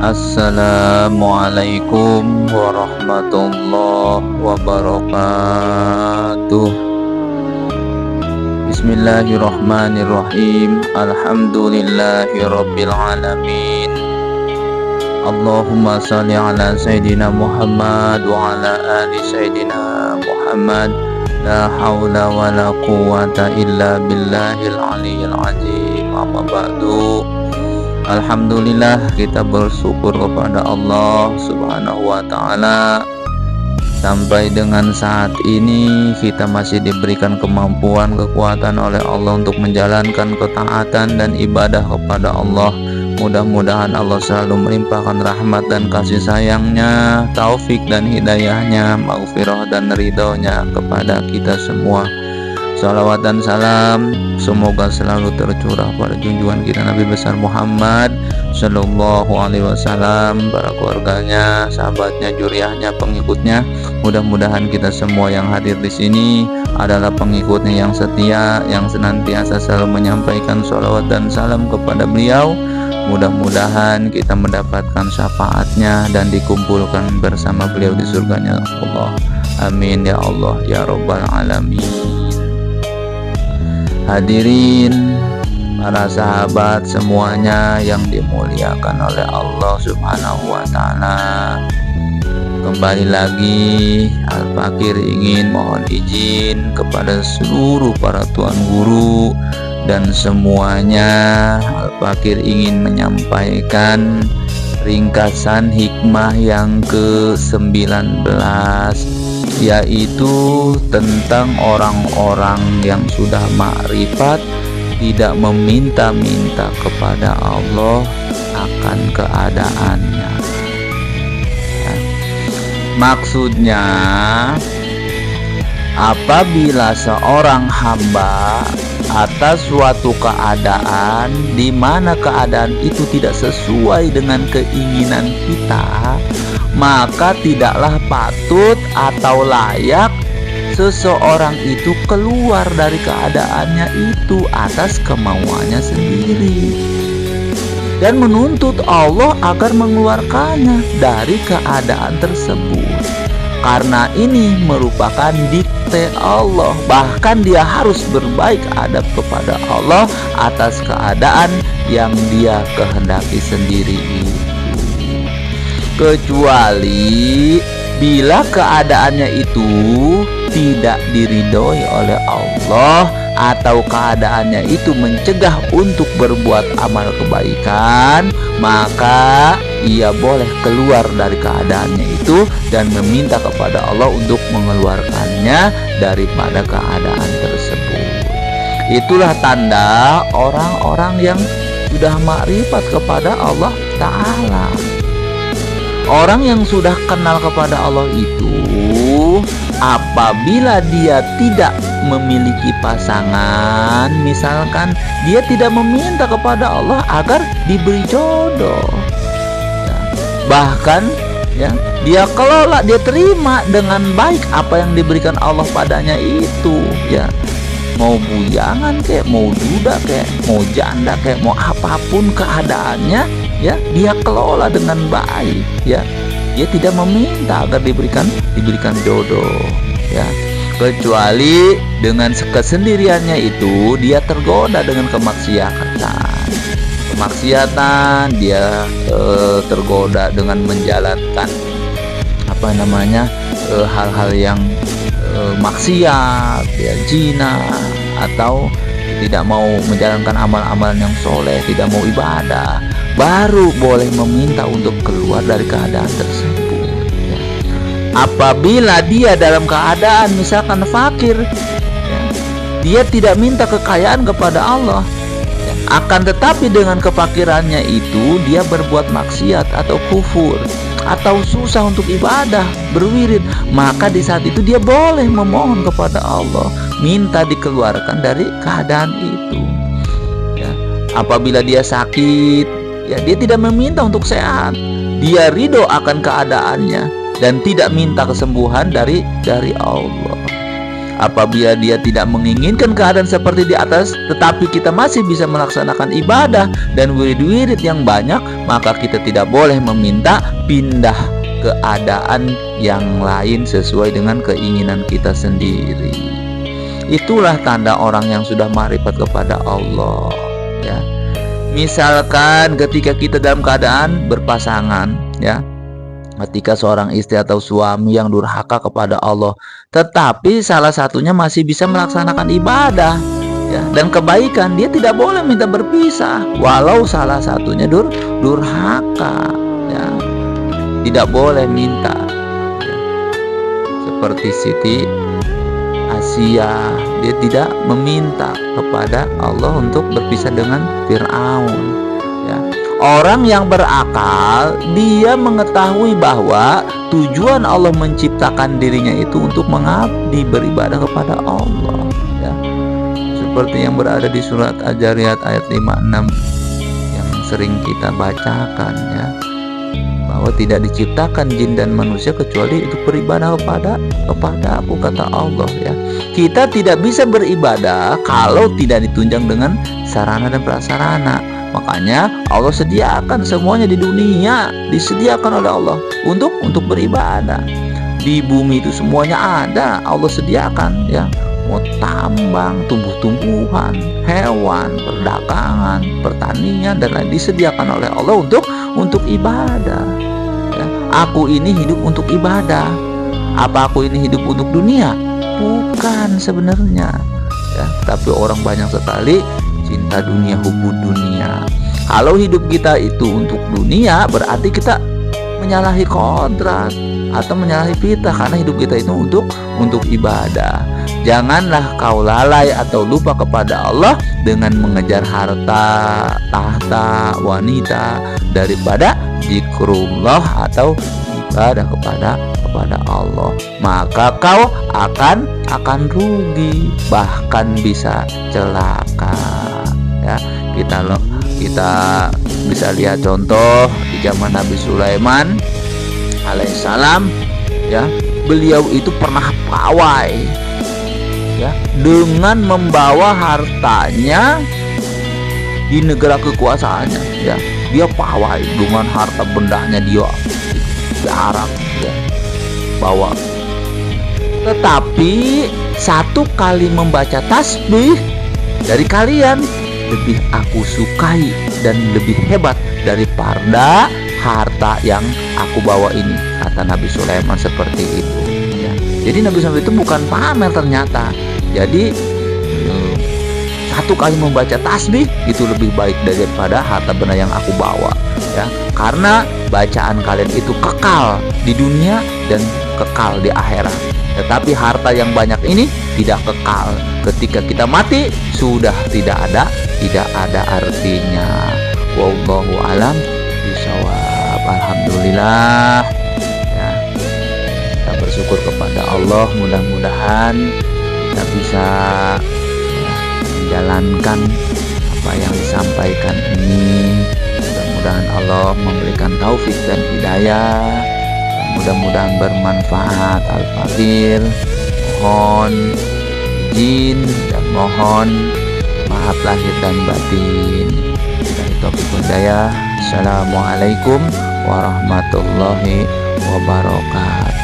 Assalamualaikum warahmatullahi wabarakatuh. Bismillahirrahmanirrahim. Alhamdulillahirabbil alamin. Allahumma shalli ala Sayyidina Muhammad wa ala ali Sayyidina Muhammad. La haula wa la quwwata illa billahil aliyyil azim. Amma ba'du. Alhamdulillah, kita bersyukur kepada Allah Subhanahu wa ta'ala. Sampai dengan saat ini kita masih diberikan kemampuan, kekuatan oleh Allah untuk menjalankan ketaatan dan ibadah kepada Allah. Mudah-mudahan Allah selalu melimpahkan rahmat dan kasih sayangnya, taufik dan hidayahnya, maghfirah dan ridhonya kepada kita semua. Salawat dan salam semoga selalu tercurah pada junjungan kita Nabi besar Muhammad Sallallahu Alaihi Wasallam, para keluarganya, sahabatnya, juriahnya, pengikutnya. Mudah-mudahan kita semua yang hadir di sini adalah pengikutnya yang setia, yang senantiasa selalu menyampaikan salawat dan salam kepada beliau. Mudah-mudahan kita mendapatkan syafaatnya dan dikumpulkan bersama beliau di surganya Allah. Amin ya Allah ya Rabbal Alamin. Hadirin para sahabat semuanya yang dimuliakan oleh Allah Subhanahu wa ta'ala, kembali lagi Al-Fakir ingin mohon izin kepada seluruh para tuan guru dan semuanya. Al-Fakir ingin menyampaikan ringkasan hikmah yang ke-19, yaitu tentang orang-orang yang sudah makrifat tidak meminta-minta kepada Allah akan keadaannya. Maksudnya, apabila seorang hamba atas suatu keadaan di mana keadaan itu tidak sesuai dengan keinginan kita, maka tidaklah patut atau layak seseorang itu keluar dari keadaannya itu atas kemauannya sendiri dan menuntut Allah agar mengeluarkannya dari keadaan tersebut, karena ini merupakan dikte Allah. Bahkan dia harus berbaik adab kepada Allah atas keadaan yang dia kehendaki sendiri itu, kecuali bila keadaannya itu tidak diridhoi oleh Allah atau keadaannya itu mencegah untuk berbuat amal kebaikan, maka ia boleh keluar dari keadaannya itu dan meminta kepada Allah untuk mengeluarkannya daripada keadaan tersebut. Itulah tanda orang-orang yang sudah makrifat kepada Allah Ta'ala. Orang yang sudah kenal kepada Allah itu, apabila dia tidak memiliki pasangan, misalkan dia tidak meminta kepada Allah agar diberi jodoh, ya, bahkan ya, dia kelola, dia terima dengan baik apa yang diberikan Allah padanya itu, ya, mau bujangan kek, mau duda kek, mau janda kek, mau apapun keadaannya, ya, dia kelola dengan baik, ya. Dia tidak meminta agar diberikan jodoh, ya, kecuali dengan kesendiriannya itu dia tergoda dengan kemaksiatan, dia tergoda dengan menjalankan hal-hal yang maksiat, ya, zina, atau tidak mau menjalankan amal-amalan yang soleh, tidak mau ibadah, baru boleh meminta untuk keluar dari keadaan tersebut, ya. Apabila dia dalam keadaan misalkan fakir, ya, dia tidak minta kekayaan kepada Allah, ya, akan tetapi dengan kefakirannya itu dia berbuat maksiat atau kufur atau susah untuk ibadah, berwirid, maka di saat itu dia boleh memohon kepada Allah, minta dikeluarkan dari keadaan itu, ya. Apabila dia sakit, ya, dia tidak meminta untuk sehat, dia ridho akan keadaannya dan tidak minta kesembuhan dari Allah. Apabila dia tidak menginginkan keadaan seperti di atas, tetapi kita masih bisa melaksanakan ibadah dan wirid-wirid yang banyak, maka kita tidak boleh meminta pindah keadaan yang lain sesuai dengan keinginan kita sendiri. Itulah tanda orang yang sudah ma'rifat kepada Allah, ya. Misalkan ketika kita dalam keadaan berpasangan, ya, ketika seorang istri atau suami yang durhaka kepada Allah, tetapi salah satunya masih bisa melaksanakan ibadah, ya, dan kebaikan, dia tidak boleh minta berpisah walau salah satunya durhaka, ya. Tidak boleh minta, ya. Seperti Siti Asia, dia tidak meminta kepada Allah untuk berpisah dengan Fir'aun, ya. Orang yang berakal, dia mengetahui bahwa tujuan Allah menciptakan dirinya itu untuk mengabdi, beribadah kepada Allah, ya. Seperti yang berada di surat Al-Jariyat ayat 56 yang sering kita bacakan, ya, bahwa tidak diciptakan jin dan manusia kecuali itu beribadah kepada Aku, kata Allah, ya. Kita tidak bisa beribadah kalau tidak ditunjang dengan sarana dan prasarana. Makanya Allah sediakan semuanya di dunia, disediakan oleh Allah untuk beribadah. Di bumi itu semuanya ada, Allah sediakan, ya. Mau tambang, tumbuh-tumbuhan, hewan, perdagangan, pertanian dan lain disediakan oleh Allah untuk ibadah, ya. Aku ini hidup untuk ibadah. Apa aku ini hidup untuk dunia? Bukan sebenarnya, ya. Tapi orang banyak sekali cinta dunia, hubud dunia. Kalau hidup kita itu untuk dunia, berarti kita menyalahi kodrat atau menyalahi fitrah, karena hidup kita itu untuk ibadah. Janganlah kau lalai atau lupa kepada Allah dengan mengejar harta, tahta, wanita daripada zikrullah atau ibadah kepada Allah. Maka kau akan rugi, bahkan bisa celaka, ya. Kita bisa lihat contoh di zaman Nabi Sulaiman alaihissalam, ya. Beliau itu pernah pawai, ya, dengan membawa hartanya di negara kekuasaannya, ya. Dia pawai dengan harta bendanya, dia di Arab, ya, bawa. Tetapi satu kali membaca tasbih dari kalian lebih aku sukai dan lebih hebat daripada harta yang aku bawa ini, kata Nabi Sulaiman seperti itu, ya. Jadi Nabi Sulaiman itu bukan pamer ternyata. Jadi satu kali membaca tasbih itu lebih baik daripada harta benda yang aku bawa, ya. Karena bacaan kalian itu kekal di dunia dan kekal di akhirat. Tetapi harta yang banyak ini tidak kekal. Ketika kita mati sudah tidak ada artinya. Wallahu alam bishawab. Alhamdulillah, ya. Kita bersyukur kepada Allah, mudah-mudahan kita bisa, ya, menjalankan apa yang disampaikan ini. Mudah-mudahan Allah memberikan taufik dan hidayah. Mudah-mudahan bermanfaat. Al-Fakir mohon izin dan mohon maaf lahir dan batin. Dari Taufik Hidayah. Assalamualaikum warahmatullahi wabarakatuh.